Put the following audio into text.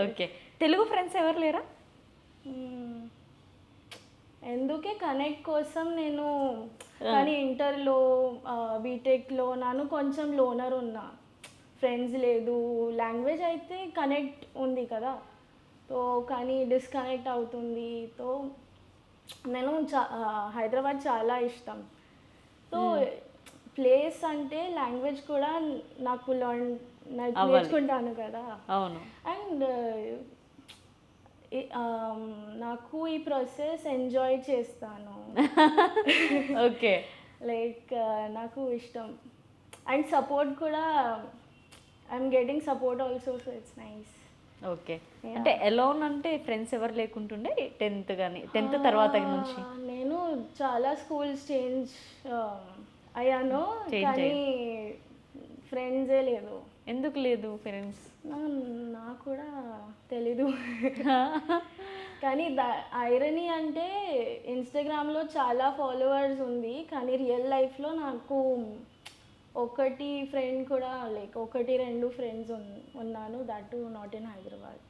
Okay. Telugu friends ఎవరు లేరా? ఎందుకే కనెక్ట్ కోసం నేను కానీ ఇంటర్లో బీటెక్లో నాను కొంచెం లోనర్ ఉన్నా, ఫ్రెండ్స్ లేదు. లాంగ్వేజ్ అయితే కనెక్ట్ ఉంది కదా, సో కానీ డిస్కనెక్ట్ అవుతుంది. సో నేను హైదరాబాద్ చాలా ఇష్టం. సో ప్లేస్ అంటే లాంగ్వేజ్ కూడా నాకు నేర్చుకుంటాను కదా. అవును. అండ్ నాకు ఈ ప్రాసెస్ ఎంజాయ్ చేస్తాను. ఓకే. లైక్ నాకు ఇష్టం. అండ్ సపోర్ట్ కూడా, I'm getting support also, so it's nice. Okay. అంటే ఎలోన్ అంటే ఫ్రెండ్స్ ఎవరు లేకుంటుండే 10th కానీ 10th తర్వాత నుంచి? నేను చాలా స్కూల్స్ చేంజ్ అయ్యాను, కానీ ఫ్రెండ్సే లేదు. ఎందుకు లేదు ఫ్రెండ్స్? నాకు కూడా తెలీదు. కానీ ఐరనీ అంటే ఇన్స్టాగ్రామ్లో చాలా ఫాలోవర్స్ ఉంది, కానీ రియల్ లైఫ్లో నాకు ఒకటి ఫ్రెండ్ కూడా, లైక్ 1-2 ఫ్రెండ్స్ ఉన్నాను, that to not in Hyderabad.